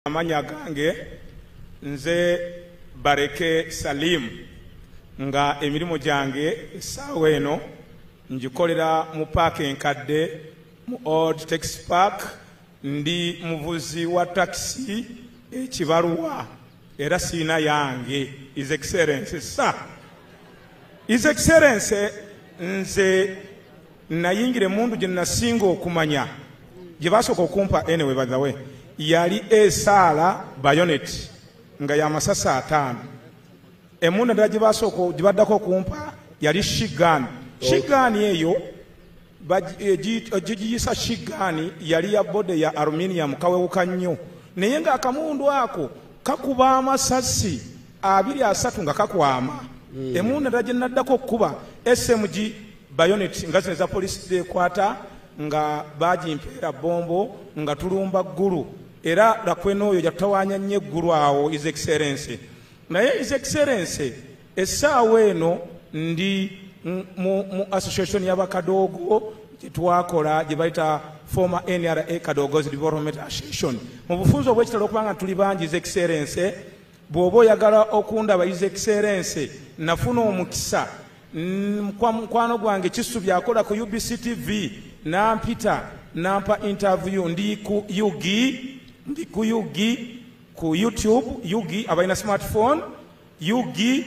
Amanya gange nze Bareke Salim nga emirimu gyange essaawa eno ngikolera mu paaka enkadde mu Old Taxi Park. Ndi muvuzi wa taxi ekibaluwa era siina yange. His Excellency sir. His Excellency nze nayingire mundu gye nasinga okumanya gye basooka okumpa anyway by the way yali esaala bayonet nga ya masasa 5 emunda ddala gye basooka gye baddako okumpa yali shigani. Shigani eyo gigiyisa shigani yali ya bode ya aluminium kawewuka nnyo naye nga akamundu ako kakuba amasasi 2-3 nga kakwama. Emunda ddala gye naddako okukuba SMG bayonet nga zino eza polisi zekwata nga bagimpeera bombo nga tulumba ggulu era lakweno oyo yatawanya nnyo eggulu awo. His Excellency naye His Excellency essaawa eno ndi mu association y'abakadogo gye twakola gye bayita former NRA Kadogo's Development Association mu bufunzo obw'ekitalo okubanga tuli bangi. His Excellency bw'oba oyagala okundaba His Excellency nafuna omukisa mukwano gwange Kisubi akola ku UBC TV nampita nampa interview ndi ku Yugi ku YouTube Yugi abalina smartphone Yugi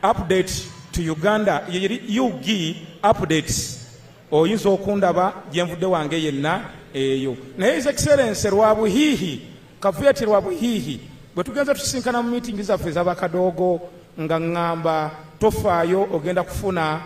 update to Uganda yeri Yugi updates oyinza okundaba gyenvudde wange yenna eyo. Naye His Excellency lwabuhiihi kavuyati lwabuhiihi bwe tugenza tusinkana mu meeting zaffe ez'abakadogo nga ngamba tofaayo ogenda kufuna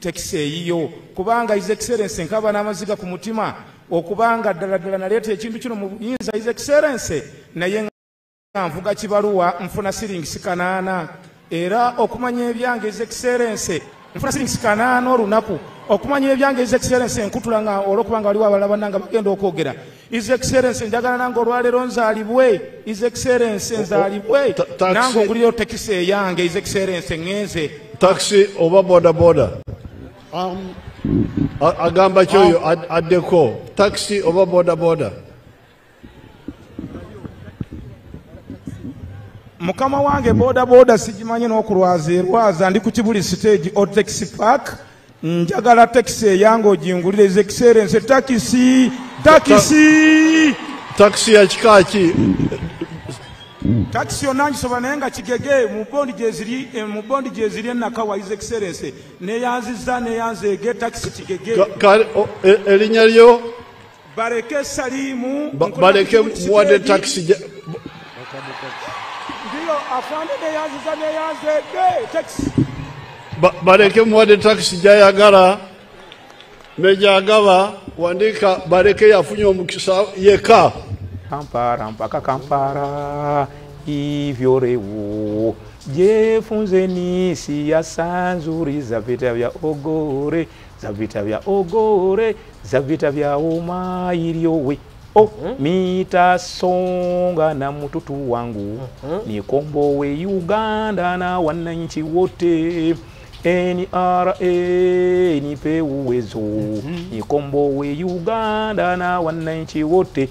taxi eyiyo kubanga His Excellency nkaba n'amaziga ku mutima okubanga ddala naleeta ekintu kino mu buyinza. His Excellency naye nga nvuga kibaluwa nfuna siringisi 8 era okumanya ebyange His Excellency nfuna siringisi 8 olunaku okumanya ebyange His Excellency nkutula nga olwokubanga waliwo abalala bannanga bagenda okwogera. His Excellency njagala nange olwaleero nzaalibwe. His Excellency nzaalibwe nange ongulirayo taxi eyange. His Excellency ngenze taxi oba boda boda agamba kyoyo addeko taxi oba boda boda. Mukama wange boda boda sigimanye n'okulwaza ndi ku Kibuli stage Old Taxi Park njagala taxi eyange ogingulire. His Excellency taxi ya kika ki taxi yonna ngisoba naye nga kigege mu bondi gye ziri enakawa. His Excellency neyanziza neyanzeege taxi kigege. Erinnya lyo Bareke Salimu. Bareke muwadde taxi ndiyo afande neyanziza neyanzeege taxi. Bareke muwadde taxi gyayagala nejagaba wandika Bareke yafunye omukisa yeka. Kampara mpaka Kampara ivyorewo jefunze nisi ya sanzuri za vita vya ogore za vita vya uma iliowe mitasonga na mtutu wangu nikombowe Uganda na wananchi wote. NRA nipe uwezo nikombowe Uganda na wananchi wote.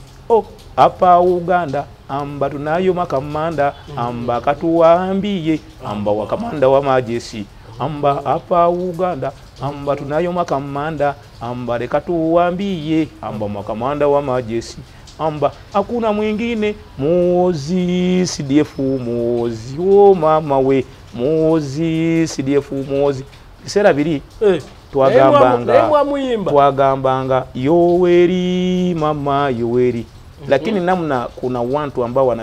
Hapa Uganda amba tunayo makamanda amba katuwaambie amba wakamanda wa majeshi amba hapa Uganda amba tunayo makamanda amba lekatuwaambie amba makamanda wa majeshi amba hakuna mwingine Muhoozi CDF Muhoozi mama we Muhoozi CDF Muhoozi bisera biri twagambanga Yoweri mama Yoweri. Lakini namna kuna watu ambao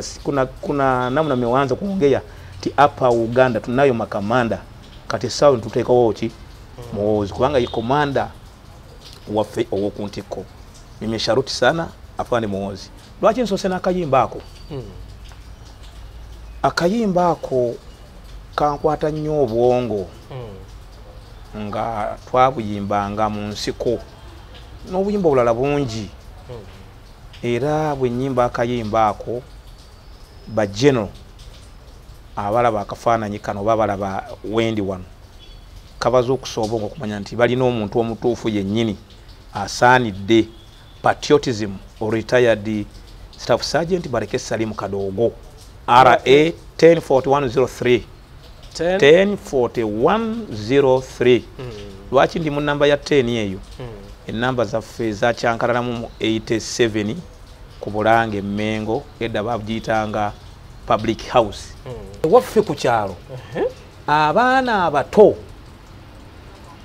kuna namna mewanza kuongea ti hapa Uganda tunayo makamanda kati sawa tuteka wochi Muhoozi kubanga ikomanda wafe owokuntiko nimesharuti sana afani Muhoozi lwaki nsose n'akayimbako akayimbako kankwata nnyo obwongo nga twabuyimbanga mu nsiko n'obuyimba bulala bungi era bwe nnyimba akayimba ako ba general abalaba akafaananyi kano babalaba wendi wano kabaza okusooba okumanya nti balina omuntu omutuufu yennyini asaanidde patriotism or retired Staff Sergeant Bareke Salim Kadogo RA 104103 104103 lwaki ndi mu namba ya 10 eyo enamba zaffe zakyankalalamu 87 ku Bulange Mengo edda babuyitanga public house waffe ku kyalo abaana abato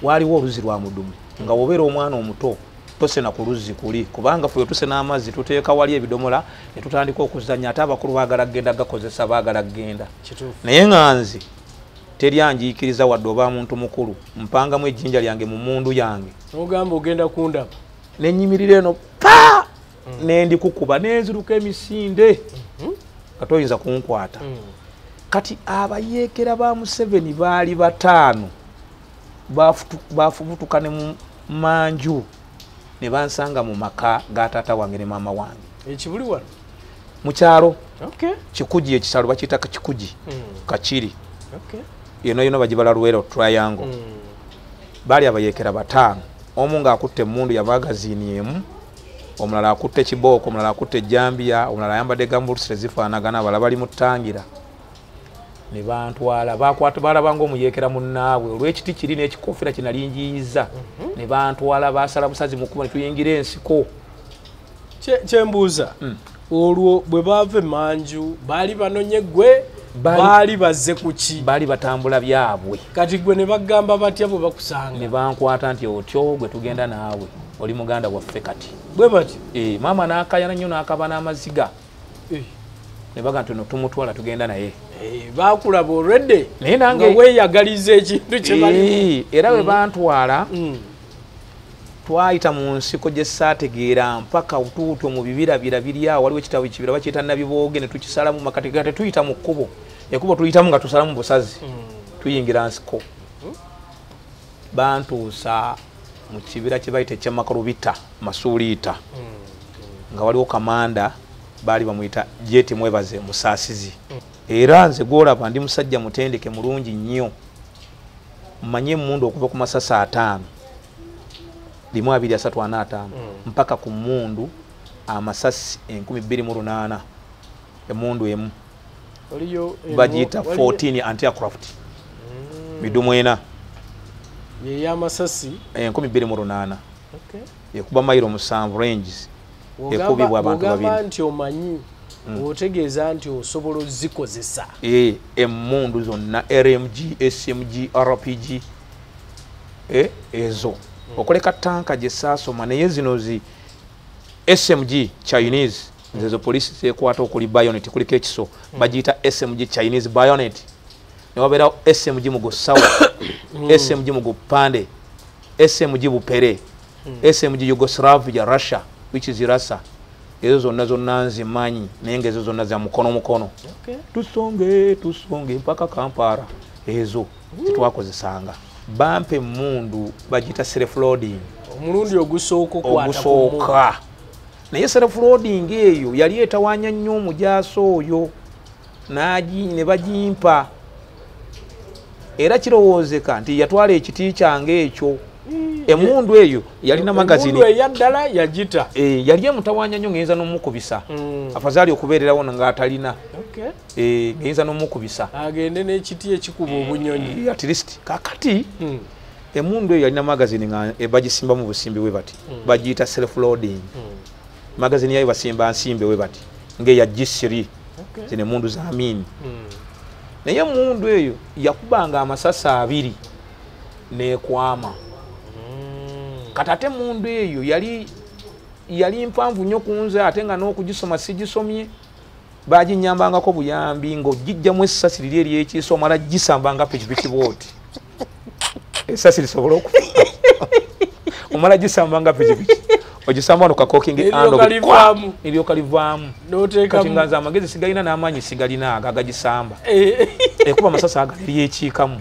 waliwo oluzi lwa mudumu nga wobeera omwana omuto tosena ku luzzi kuli kubanga ffe tusena amazzi tuteeka wali ebidomola ne tutandika okuzannya ate abakulu baagala kgenda gakozesa baagala kgenda naye nga nze teryanjiikiriza wadde oba muntu mukulu mpangamu ejjinja lyange mu mundu yange ogamba ogenda kundaba nenyimirira eno pa nendikukuba nenziruka emisinde nga toyinza kunkwata kati abayeekera ba Museveni baali bataano bafubutuka ne mu manju ne bansanga mu maka ga taata wange ne maama wange ekibuli wano mu kyalo okay Kikuji ekisalo bakiyita Kikuji Kachiri okay yeno bagibala Luwero Triangle baali abayeekera bataano omu ng'akutte emmundu ya magazini emu omulala akutte kibooko omulala akutte jambia omulala ayambadde gambulusire zifaanagana abala bali mu ttangira ne bantwala bakwata balabanga omuyeekera munnaabwe olw'ekiti kiri n'ekikofiira kinalingiyiza ne bantwala basala busazi mukuba ne tuyingira ensiko kyembuuza olwo bwe baava emanju baali banonye gwe baali bazze kuki baali batambula byabwe kati gwe ne bagamba batya bwe bakusanga ne bankwata nti otyo gwe tugenda naawe oli muganda waffe kati bwe bati maama n'akayana nnyo n'akaba n'amaziga ne baga nti no tumutwala tugenda naye bakulaba olwedde naye nange weeyagaliza ekintu kye bali era bwe bantwala twayita mu nsiko gye saategeera mpaka utuuto mu bibirabira biri awo waliwo ekitabo kibira bakiyita Nabibooge ne tukisalamu makati gate tuyita mu kkubo ekkubo tuyitamu nga tusalamu busazi tuyingira nsiko bantuusa mu kibira kye bayita ekyamakalubita masuuliita nga waliwo kamanda baali bamuyita Jeti Mwebaze Musaasizi era nze gwolaba ndi musajja mutendeke mulungi nnyo mmanye emmundu okuva ku masasa 5 1245 mpaka ku mundu amasasi 208 emundu emu bagiyita 14 anti-aircraft midumu ena ye y'amasasi 208 ekuba mayiro 7 ranges ekubibwa abantu babiri ogamba nti omanyi otegeeza nti osobola ozikozesa emundu zonna RMG SMG RPG ezo okoleka tanka gye saasoma naye zino zi SMG Chinese zezo polisi zekwata okuli bayonet kuliko ekiso bagiyita SMG Chinese bayonet ne wabeera SMG mugosawa SMG mugopande SMG bupere SMG Yugoslavia Russia which is Russia ezo zonna zonna nzimanyi naye nga ezo zonna za mukono tusonge mpaka Kampala ezo zitwakozesanga bampe mundu bagita self loading omulundi ogusooka naye self loading eyo yali etawanya nnyo omujaaso oyo ne bagimpa era kirowoozeka nti yatwala ekiti kyange ekyo emundu eyo yalina magazini eyaddala yagita yali emutawanya nnyo ng'eyinza n'omukubisa afazaali okubeererawo ng'atalina ng'eyinza n'omukubisa agende n'ekiti ekikuba obunyonyi at least kakati emundu eyo yalina magazini nga bagisimba mu busimbi bwe bati bagiyita self loading magazini yayo basimba nsimbe bwe bati ng'eya G3 zino emundu za Amin naye emundu eyo yakubanga amasasa 2 n'ekwama kati ate mundu eyo yali mpanvu nnyo kunze ate nga n'okugisoma sigisomye baginyambangako buyambi ng'ogijjamu essasi liri ery'ekiiso omala gisambanga pikipiki bwoti essasi lisobola okufa omala gisambanga pikipiki ogisamba wano kakokingi eryoka livaamu kati nga nze amagezi sigalina n'amaanyi sigalina ago agagisamba ekuba amasasi agala eryekiikamu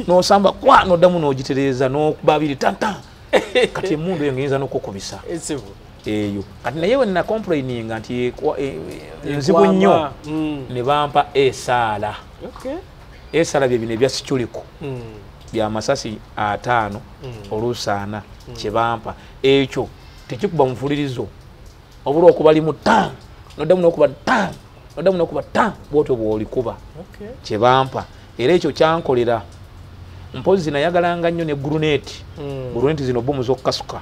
n'osamba kwa n'oddamu n'ogitereeza n'okuba 2 tanta kati emundu eyo ng'eyinza n'okukubisa eyo kati naye we nina complaininga nti nzibu nnyo ne bampa esaala esaala bye bino ebya siculiku bya masasi 5 oluusi 4 kye bampa ekyo tekikuba mufulirizo obula okuba limu noddamu n'okuba tam noddamu n'okuba tam bwotyo bw'olikuba kye bampa era ekyo kyankolera mpozi nayagalanga nnyo ne guruneeti guruneeti zino bomu z'okukasuka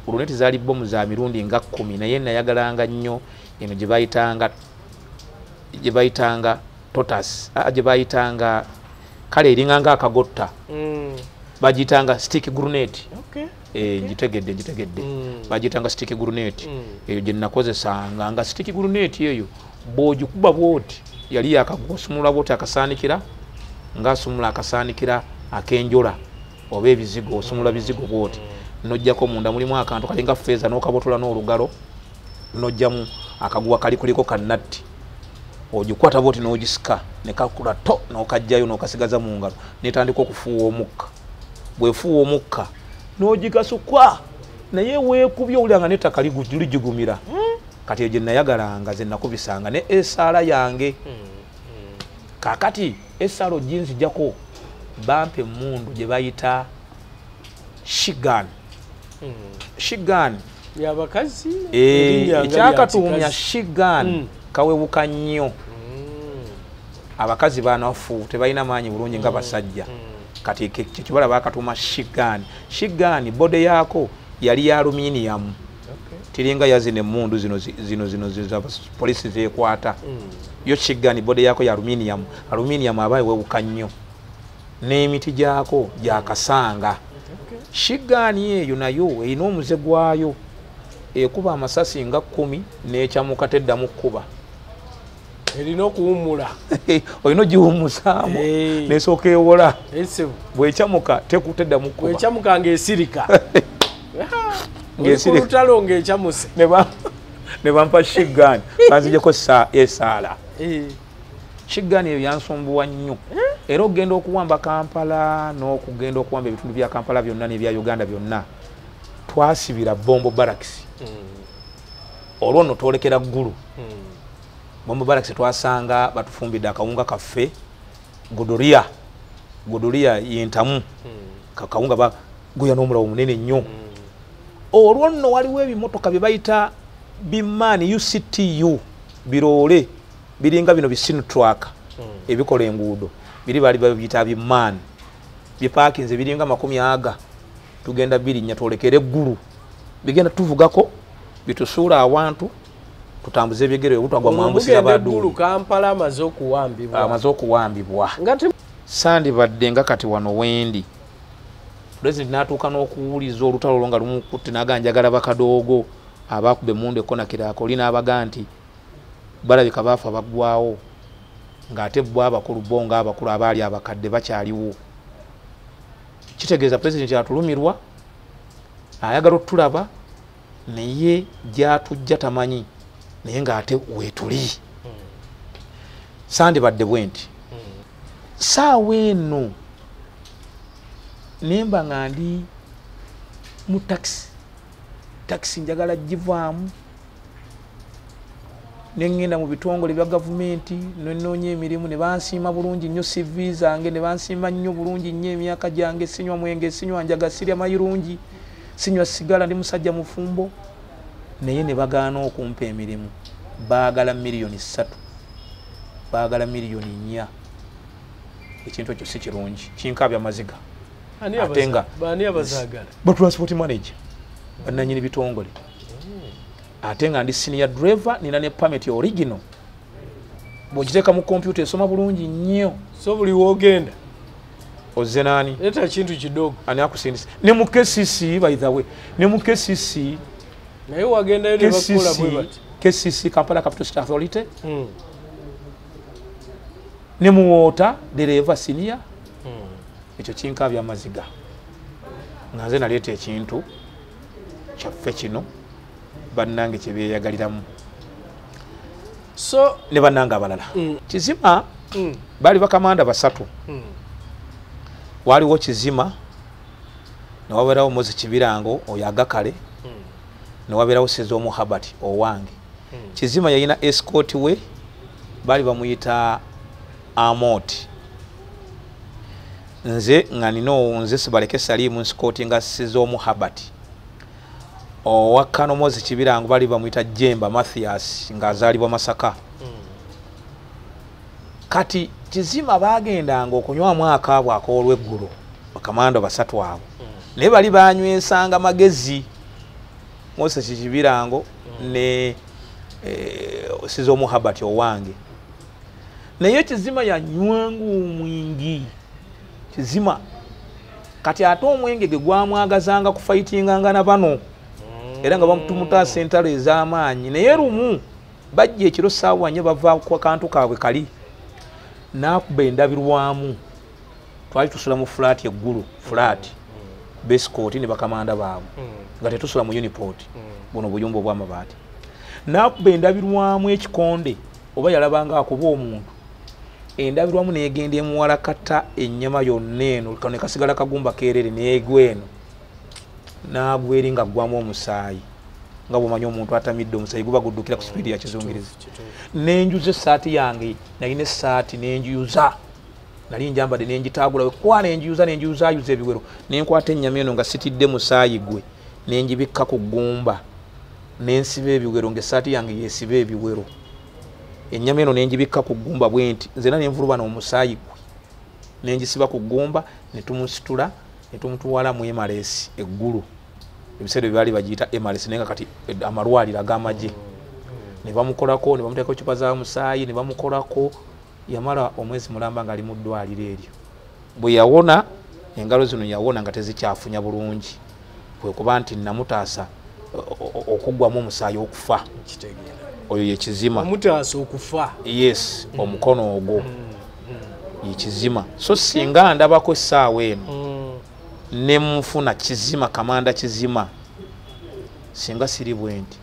guruneeti zaali bomu za mirundi nga 10 naye nayagalanga nnyo eno gye bayitanga totas gye bayitanga kale eringanga akagotta bagiyitanga stick grenade ngitegedde bagiyitanga stick grenade eyo gye nakozesanga nga stick grenade eyo bw'ogikuba bwoti yali yakagusumula bwoti akasaanikira ng'asumula akasaanikira ak'enjola oba ebizigo osumula bizigo bwoti nojjako munda mulimu akantu kalinga feeza n'okabotola n'olugalo nojjamu akaguwa kali kuliko kannatti ogikwata bwoti n'ogisika ne kakula to n'okajjayo n'okasigaza mu ngalo netandika okufuuwa omukka bwefuuwa omukka n'ogigasukwa naye weekubye owuliranga n'ettaka ligigumira kati eyo gye nayagalanga ze nakubisanga ne esaala yange kaakati esaala oginzijjako bampa emmundu gye bayita shigan yabakazi ekyakatumya shigan kawewuka nnyo abakazi banafu tebalina maanyi bulungi nga basajja kati kyekibala bakatuma shigan bode yaako yali ya aluminium tiringa yazina emmundu zino za polisi zeekwata yo shigan bode yaako ya aluminium abaye wewuka nnyo n'emiti gyako gyakasanga shigani eyo nayo erina omuze gwayo ekuba amasasi nga 10 n'ekyamuka teddamu kkuba erina okuwumula olina ogiwumusaamu nesooka ewola bw'ekyamuka teddamu kkuba bw'ekyamuka ng'esirika ng'esirika ng'ekyamuse ne bampa shigani banzijeko esaala shigani eyo yansumbuwa nnyo era okugenda okuwamba Kampala n'okugenda okuwamba ebitundu bya Kampala byonna n'ebya Uganda byonna twasibira Bombo Barracks olwo nno twolekera ggulu Bombo Barracks twasanga batufumbidde akawunga kaffe Godoria yentamu kakawunga baguya n'omulawo munene nnyo olwo nno waliwo ebimotoka bye bayita bimaani UCTU biroole biringa bino bisinu truck ebikola enguudo biri bali babiyita bimaani bipaakinze biringa 10 tugenda birinnya twolekere eggulu bigenda tuvugako bitusuula awantu tutambuze ebigere obutagwa mwambusira badu Kampala amaze okuwambibwa sandibadde nga kati wano wendi President n'atuuka n'okuwuliza olutalo longa lumukutte n'aganjagala bakadoogo abakube munde kona kirako lina abaga nti balabika baafa baggwawo ng'ate bo abakulu bonga abakulu abaali abakadde bakyaliwo kitegeeza President atulumirwa ayagala otulaba naye gyatujja tamanyi naye ng'ate weetuli sandibadde bwenti saawa eno nemba nga ndi mu taxi njagala givaamu nengenda mu bitongole bya gavumenti nonnoonya emirimu ne bansiima bulungi nnyo CV zange ne bansiima nnyo bulungi nnyo emyaka gyange sinywa mwenge sinywa njaga sirya mayirungi sinywa sigala ndi musajja mufumbo naye ne bagaana okumpa emirimu baagala $3 baagala $4 ekintu ekyo si kirungi kinkaabya maziga atenga transport manager bannanyini bitongole atenga ndi senior driver nina ne permit original bw'ogiteeka mu computer esoma bulungi nnyo so buli woogenda ozze nani leta kintu kidogo ani akusindisa ne mu KCC by the way ne mu KCC naye wagendayo ne bakola bwe bati KCC Kampala Capital City Authority ne mu water driver senior ekyo kinkaabya amaziga nga nze naleeta ekintu kyaffe kino bannange kye beeyagaliramu so ne bannange abalala Kizima baali bakamanda 3 waliwo Kizima ne wabeerawo Mozi Kibirango oyo agakale ne wabeerawo Sezo Muhabati owange Kizima yalina escort we baali bamuyita Amoti nze nga nino nze sibaleke Salimu escort nga Sezo Muhabati Owakano Mozi Kibirango bali bamuyita Jemba Mathias ng'azaalibwa Masaka. Kati Kizima bagendanga okunywamu akaabwe ak'olweggulo bakamanda basatu abo naye bali banywesanga magezi Moses Kibirango ne Sizo Muhabati owange naye Kizima yanywangu mwingi Kizima kati ate omwenge gwe gwamwagazanga ku fightinganga na bano era nga bamutumuta sentalo ez'amaanyi naye lumu bajja ekiro ssaawa nye bava ku kantu kaabwe kali nakuba endabirwamu twali tusula mu flat eggulu flat base court ne bakamanda baabwe nga tetusula mu uniport buno buyumba obw'amabaati nakuba endabirwamu ekikonde oba yalabanga akuba omuntu endabirwamu neegenda emuwala kata ennyama yonna eno kane kasigala kagumba keerere neegweno n'agweri nga ggwamu omusaayi nga bw'omanyi omuntu atamidde omusaayi guba guddukira ku sipiidi ya kizungirizi nenjuza essaati yange nalina essaati nenjuyuza nali njambadde nenjitaagula wekwa nenjuyuzaayuza ebiwero nenkwata ennyama eno nga sitidde musaayi gwe nenjibikka ku ggumba nensiba ebiwero ng'essaati yange yeesiba ebiwero ennyama eno nenjibikka ku ggumba bwe nti nzena nenvulubana omusaayi gwe nenjisiba ku ggumba netumusitula netumutuwala mu emalesi eggulu ebiseera byali bagiyita emalesi naye nga kati amalwaliro ag'amagye ne bamukolako ne bamuteekako cupa za musaayi ne bamukolako yamala omwezi mulamba ng'ali mu ddwaliro eryo bwe yawona engalo zino yawona nga tezikyafunya bulungi bwe kuba nti namutaasa okuggwamu omusaayi okufa oyo ye Kizima omutaasa okufa yes omukono ogwo ye Kizima so singa ndabako essaawa eno nemufuna Kizima kamanda Kizima singa siri bwenti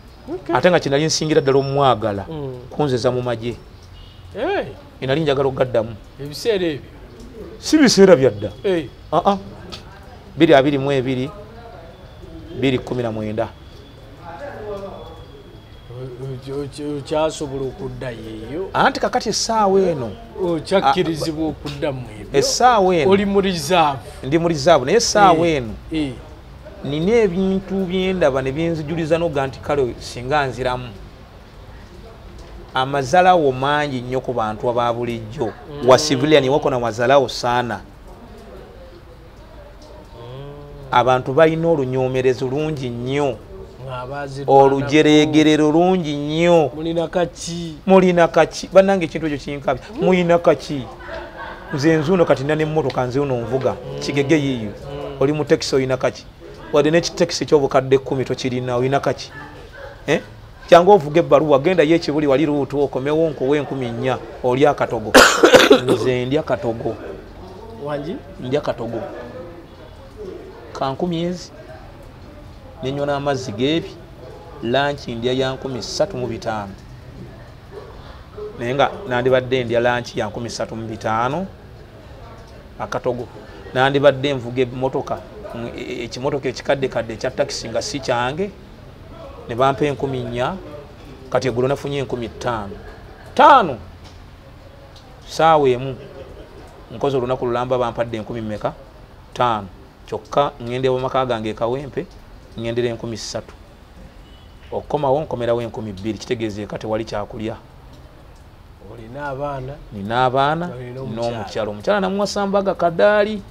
ate nga kinali nsingira ddala omwagala kunzeza mu magye inali njagala ogaddamu ebiseera ebyo si biseera byadda 2022 2019 kyasobola okudda yeeyo anti kakati essaawa eno kyakkirizibwa okudda mu ebyo essaawa eno oli mu reserve ndi mu reserve naye essaawa eno nina ebintu byendaba ne byenzijjuliza noga nti kale singa nziramu amazalawo mangi nnyo ku bantu aba bulijjo wa civilian wako na mazalawo sana abantu balina olunyoomerezo lungi nnyo olujeregerero lungi nnyo mulina kaki bannange ekintu ekyo kinkabya mulina kaki nze nzuno kati nina n'emmotoka nze uno nvuga kigege yiyo oli mu taxi olina kaki wadde n'ekitaxi ky'obukadde 10 tokirina olina kaki kyanga ovuga ebbaluwa genda yo ekibuli wali luutu okomewo nkuwe 10,400 oli akatogo nze ndya katogo wangi ndya katogo ka 10 ezi nenywa n'amazzi geebi lanchi ndya ya 3,500 naye nga nandibadde ndya lanchi ya 3,500 akatogo nandibadde nvuga emmotoka ekimotoka ekikaddekadde ekya takisi nga si kyange ne bampa 10,400 kati eggulo nafunye 5,500 saawa emu nkoze olunaku lulamba bampadde 10,500 kyokka ngende wamaka gange ekawempe ngendera 3,000 okukomawo nkomerawo 2,000 kitegeeze kati wali kyakulya olina abaana nina abaana n'omukyalo omukyala namuwasa mbaga kadaali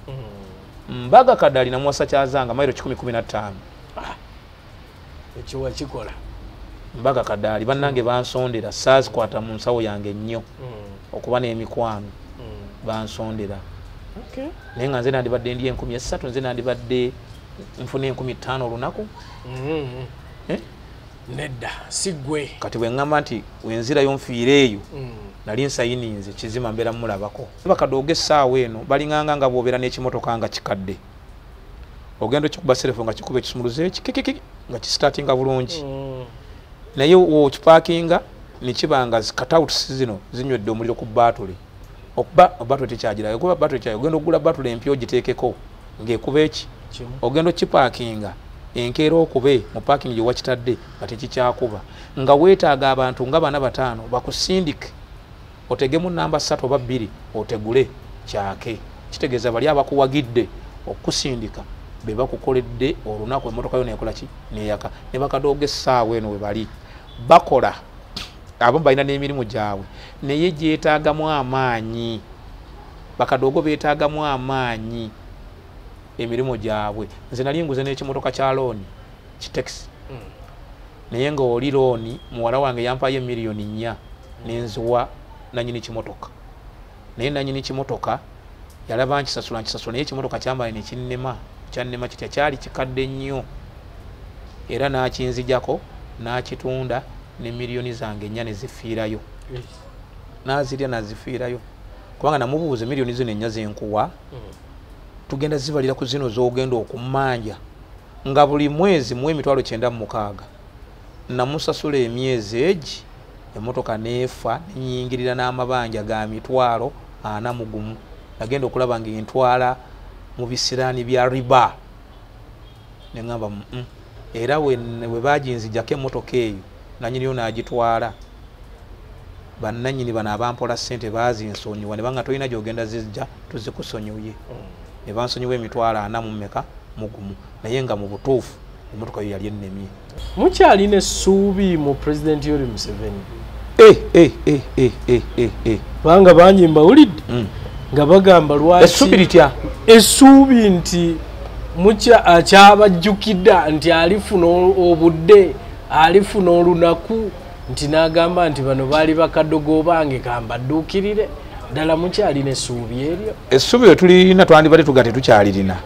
mbaga kadaali namuwasa kyazanga mairo 10-15 ekyo wakikola mbaga kadaali bannange bansondera saazikwata mu nsawo yange ennyo okuba n'emikwano bansondera naye nga nze nandibadde ndi 3,000 nze nandibadde nfune 5,000 olunaku nedda sigwe kati bwe ŋŋamba nti wenzirayo nfiire eyo nali nsayininze Kizima mbeera mulabako bakadooga essaawa eno balinganga nga bw'obeera n'ekimotoka nga kikadde ogenda okikuba serefo nga kikuba ekisumuluzo ekikikiki nga kisitaatinga bulungi naye okipaakinga nekibanga katawutusi zino zinywedde omuliro ku baatule okuba baatule tekyagirayo okuba baatule kyayo ogenda okugula baatule empya ogiteekeko ng'ekuba eki ogenda okipaakinga enkeera okube mu parking gye wakitadde nga tekikyakuba nga weetaaga abantu nga 4-5 bakusindike otegemu namba 3 oba 2 otegule kyake kitegeeza bali abakuwagidde okusindika be bakukoledde olunaku emmotoka yo nekola ki neyaka ne bakadooga essaawa eno we bali bakola abo balina n'emirimu gyabwe naye gyetaagamu amaanyi bakadoogo beetaagamu amaanyi emirimu gyabwe nze nali nguze n'ekimotoka kya looni kitaxi naye nga oli looni muwala wange yampayo miliyoni 4 nenziwa nanyini kimotoka naye nanyini kimotoka yalaba nkisasula naye ekimotoka kyambale nekinnema kyannema kitya kyali kikadde nnyo era n'akinzijako n'akitunda ne miliyoni zange 4 ne zifiirayo n'azirya n'azifiirayo kubanga namubuuza miliyoni zino 4 zenkuwa tugenda zibalira ku zino z'ogenda okummanja nga buli mwezi mu 9,900 namusasula emyezi egi emmotoka neefa nenyingirira n'amabanja ga 40,000 nagenda okulaba ng'entwala mu bisiraani bya riba neŋŋamba era we baginzijjako emmotoka eyo nanyiniyo n'agitwala bannanyini bano abampola ssente bazinsonyiwa ne banga tolina gy'ogenda zijja tuzikusonyiye ne bansonyiwa 40,000 naye nga mu butuufu emmotoka yo yali ennemye. Mukyalina essuubi mu President Yoweri Museveni? Banga bangi mbawulidde nga bagamba lwaki essuubi litya? Essuubi nti akyabajjukidda nti alifuna obudde alifuna olunaku nti n'agamba nti bano baali bakadogo bange kambadduukirire. Ddala mukyalina essuubi eryo? Essuubi lwe tulina twandibadde tuga tetukyalirina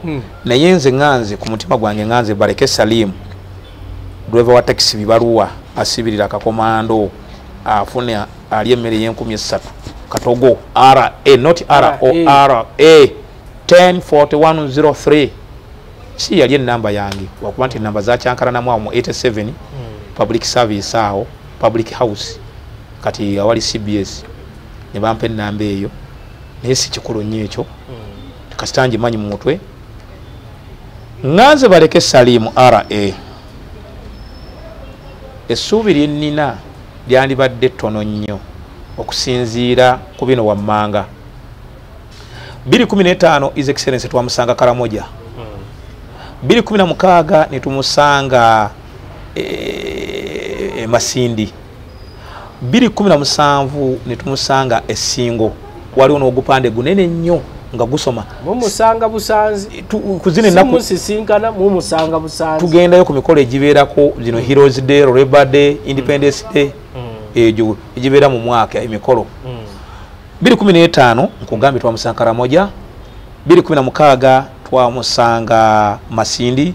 naye nze ŋŋanze ku mutima gwange ŋŋanze Bareke Salimu driver wa taxi bibaluwa asibirira akakomando afune ali emmere y'3,000 Katogo RA not RORA 104103 si yali enamba yange wakuba nti enamba zakyankalanamu awo mu 87 public service awo public house kati awali CBS ne bampa enamba eyo naye si kikulu nnyo ekyo kasita ngimanyi mu mutwe ŋŋanze Bareke Salimu RA essuubi lye nnina lyandibadde ttono nnyo okusinziira ku bino wammanga 2015 His Excellency twamusanga Karamoja 2016 ne tumusanga Masindi 2017 ne tumusanga Essingo waliwo n'ogupande gunene nnyo nga gusoma mumusanga Busanzi kuzine naku musisinkana mumusanga Busanzi tugendayo ku mikolo egibeerako zino Heroes Day, Labor Day, Independence Day ejo egibeera mu mwaka emikolo 2015 nkugambye twamusanga Karamoja 2016 twamusanga Masindi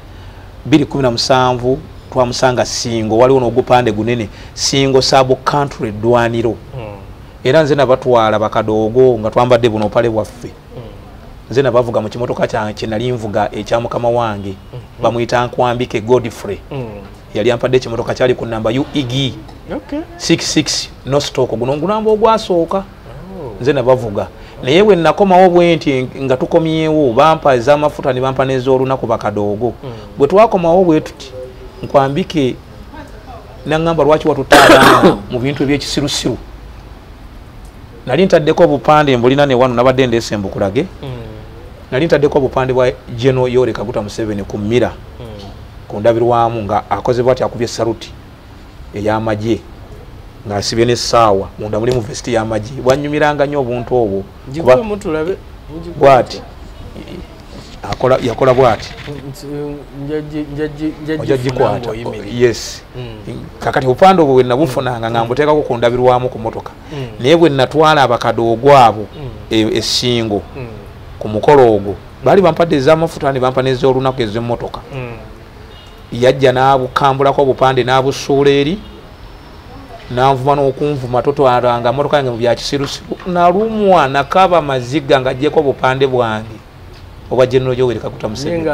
2017 twamusanga Singo waliwo n'ogupande gunene Singo sub country dwaniro era nze nabatwala bakadoogo nga twambadde buno opale bwaffe nze nabavuga mu kimotoka kyange kye nali nvuga ekya mukama wange bamuyita Nkwambike Godfrey yali ampadde ekimotoka kyali ku namba UEG 66 no stock guno ngulamba ogwasooka nze nabavuga naye bwe nakomawo bwenti nga tukomyewo bampa ez'amafuta ne bampa n'ez'olunaku bakadoogo bwe twakomawo bwe tuti Nkwambike naŋŋamba lwaki watutaala mu bintu eby'ekisirusiru nali ntaddeko obupande mbulina ne wano nabadde ndeese mbukulage nali ntaddeko obupande bwa General Yoweri Kaguta Museveni ku mmira ku ndabirwamu nga akoze bwati akubye saluti ey'amagye ng'asibye n'essaawa munda mulimu vesti y'amagye bwanyumiranga nnyo obuntu obwo bwati yakola bwati njagikwata yes kakati obupande obwo bwe nabufunanga nga mbuteekako ku ndabirwamu ku motoka naye bwe natwala abakadoogo abo Essingo ku mukolo ogwo baali bampadde ez'amafuta ne bampa n'ez'olunaku ez'emmotoka yajja n'abukambulako obupande n'abusuula eri n'anvuma n'okunvuma totwalanga mmotoka yange mu byakisirusiru nalumwa nakaba maziga ng'aggyeko obupande bwange obwa General Yoweri Kaguta Museveni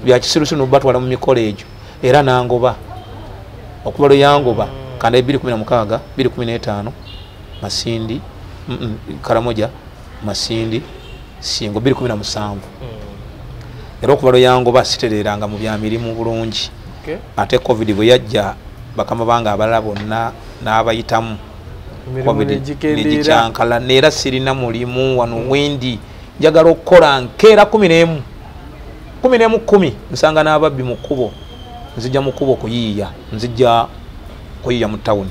byakisirusiru nobatwala mu mikolo egyo era nangoba okuba lwe yangoba kanda 2016 2015 Masindi Karamoja Masindi Singo 2017 era okuba lwe yangoba sitereranga mu bya mirimu bulungi ate covid bwe yajja bakama banga abalala bonna n'abayitamu covid negikyankala neera sirina mulimu wano wendi njagala okukola nkeera 11 10 nsanga n'ababbi mu kkubo nzijja mu kkubo kuyiiya nzijja kuyiiya mu tawuni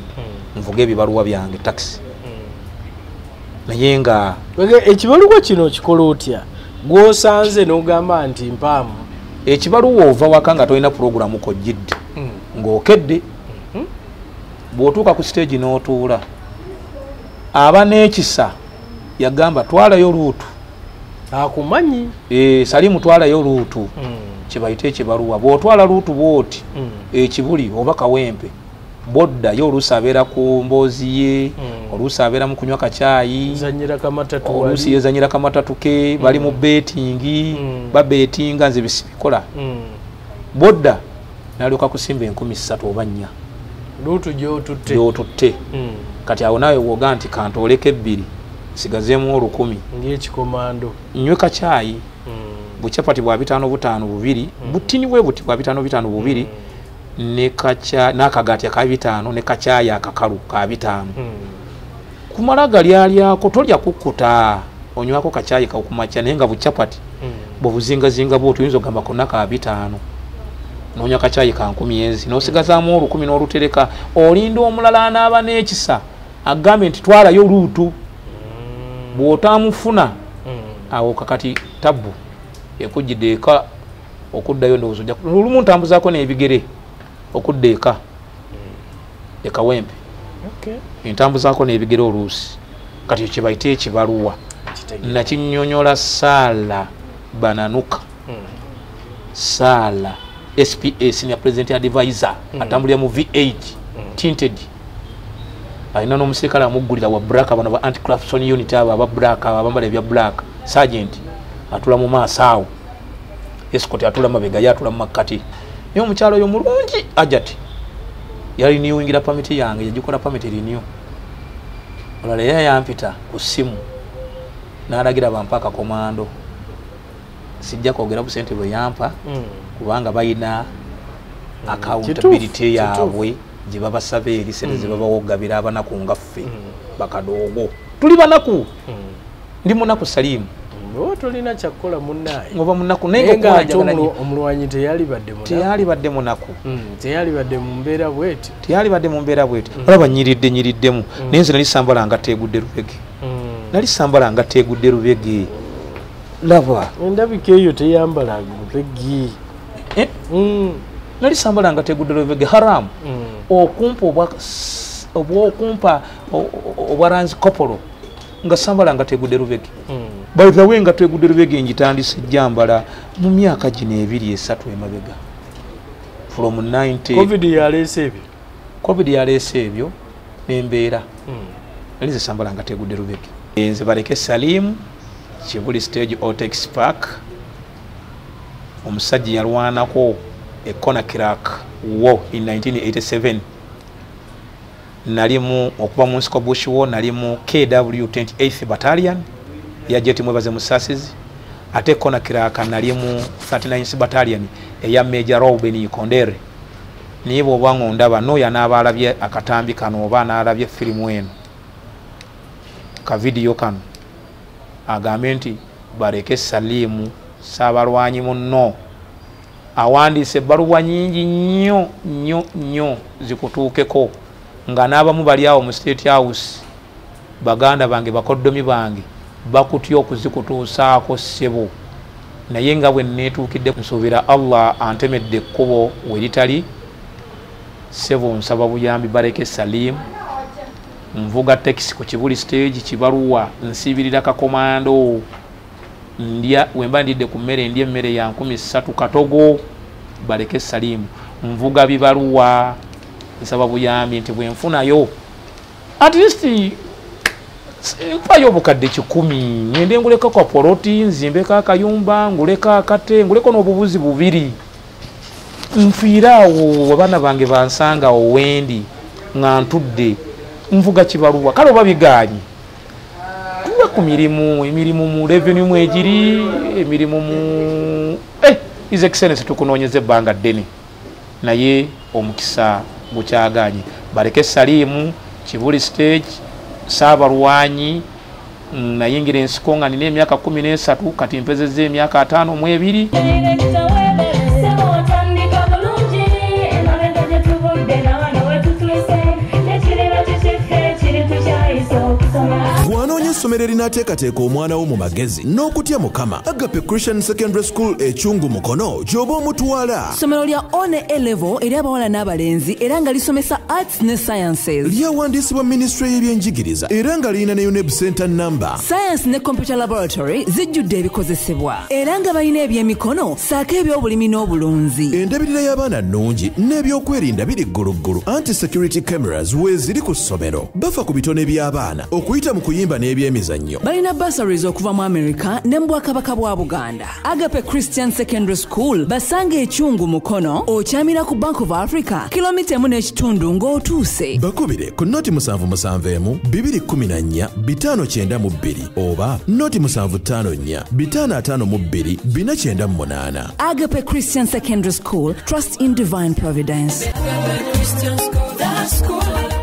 nvuga ebibaluwa byange taxi naye nga ekibaluwa kino kikola otya gw'osanze n'ogamba nti mpaamu ekibaluwa ova waka nga tolina puroguramu kojjidde ng'okedde bw'otuuka ku stage n'otuula aba n'ekisa yagamba twalayo luutu akumanyi Salimu twalayo luutu kibayita ekibaluwa bw'otwala luutu bw'oti ekibuli oba kawempe boddayo oluusi abeera ku mboozi ye oluusi abeera mu kunywa kacaayi oluusi yezanyira kamatatu ke bali mu betingi babetinga nze bisibikola bodda nalyoka kusimba 3,000 oba 4 luutu gyotutte kati awo naawe woga nti kantooleko 2 sigazeemu 10,000 ng'ekikomando nywe kacaayi bucapati bwa 5 bubiri butini bwe buti bwa 5 bubiri ne kacha n'akagati ka 5 ne kacaayi akakalu ka 5 kumala galyako tolya kukkuta onywako kacaayi ka kumacha naye nga bucapati bwobuzingazinga bw'otu oyinza ogamba konna ka 5 nonya kacaayi ka 10 n'osigazaamu 10 n'olutereka olinda omulala anaaba n'ekisa agambe nti twalayo luutu bw'otaamufuna awo kakati tabbu ekujjidde eka okuddayo ndowooza ojja lumu ntambuzaako n'ebigere okudda eka ekawempe entambuzaako n'ebigere oluusi kati kyebayita ekibaluwa nakinnyonnyola Saala Bananuka Saala SPA Senior President Advisor atambulira mu V8 tinted alina n'omusirikale amuggulira wa black abano ba anti-corruption unit abo aba black abambala ebya black sergeant atula mu maaso awo escort atula mabega yatula mu makkati naye omukyalo oyo mulungi ajati yali niwingira pamiti yange yagikola pamiti renew olala yeye yampita ku simu n'alagira bampa akakomando sijja kwogera busente bwe yampa kubanga bayina accountability yaabwe gye babasaba eri sente ze babawogabira abanaku nga ffe bakadoogo tuli banaku ndi munaku Salimu tolina kyakukola munnaye ngoba munaku naye omulwanyi teyali badde munaku teyali badde mu mbeera bweti olaba nyiriddemu naye nze nali sambala nga teegudde lubege laba endabika eyo teyambala lubege nali sambala nga teegudde lubege haramu okumpa obwaranzi kopolo nga sambala nga teegudde lubege by the way nga twegudde lubege njitandise jambala mu myaka gino 2-3 emabega from 90 covid yaleese ebyo n'embeera nali sambala nga teegudde lubege nze baleke Salimu Kibuli stage Otex Park omusajja yalwanako ekona Crack war in 1987 nalimu okuba mu nsiko Bush war nalimu KW 28th Battalion ya Jet Mwebaze Musasizi ate kona Crack nalimu 39th Battalion eya Major Reuben Kondere nibo bango ndaba no yanaabalabye akatambi kano oba naalabye filimu eno ka video kano agambe nti baleke Salimu Saabalwanyi munno awandiise ebbaluwa nyingi nnyo zikutuukeko nga n'abamu bali awo mu State House baganda bange bakoddomi bange bakutya okuzikutuusaako ssebo naye nga bwe neetuukidde nsuubira Allah antemedde ekkubo we litali ssebo nsaba buyambi baleke Salimu nvuga taxi ku Kibuli stage kibaluwa nsibirira kakomando ndya wemba ndidde ku mmere ndya emmere ya 13 katogo baleke Salimu nvuga bibaluwa nsaba buyambi nti bwe nfunayo at least mpayo obukadde 10 ngende nguleka kwa poloti nzimbeka akayumba nguleka akate nguleko n'obubuzi 2 nfiiraawo abaana bange bansanga owendi nga ntudde nvuga kibaluwa kale oba bigaanyi tuwe ku emirimu mu revenue mu egiri emirimu mu His Excellency tukunoonyeza ebbanga ddene naye omukisa gukyaganye baleke Salimu Kibuli stage Saabalwanyi nayingira ensiko nga nina emyaka 13 kati mpezezza emyaka 5 mu 2. Bw'anoonya essomero erinaateekateeka omwana wo mu magezi n'okutya Mukama, Agape Christian Secondary School Ekyungu Mukono gy'oba omutwala. Ssomero lya one A-level eri abawala n'abalenzi era nga lisomesa arts ne sciences. Lyawandiisibwa Ministry y'ebyenjigiriza era nga lirina ne UNEB Center number. Science ne computer laboratory zijjudde ebikozesebwa era nga balina ebyemikono saako eby'obulimi n'obulunzi. Endabirira y'abaana nnungi n'ebyokwerinda biri gguluggulu. Anti-security cameras weeziri ku ssomero. Bafa ku bitone by'abaana okuyita mu kuyimba n'ebyemizannyo. Balina bursaries okuva mu America ne mu Bwakabaka bwa Buganda. Agape Christian Secondary School basanga Ekyungu Mukono okyamira ku Bank of Africa kilomita 1.5 ng'otuuse. Bakubire ku noti 771 214 592 oba noti 754 552 498. Agape Christian Secondary School, trust in divine providence. Agape Christian School, that school.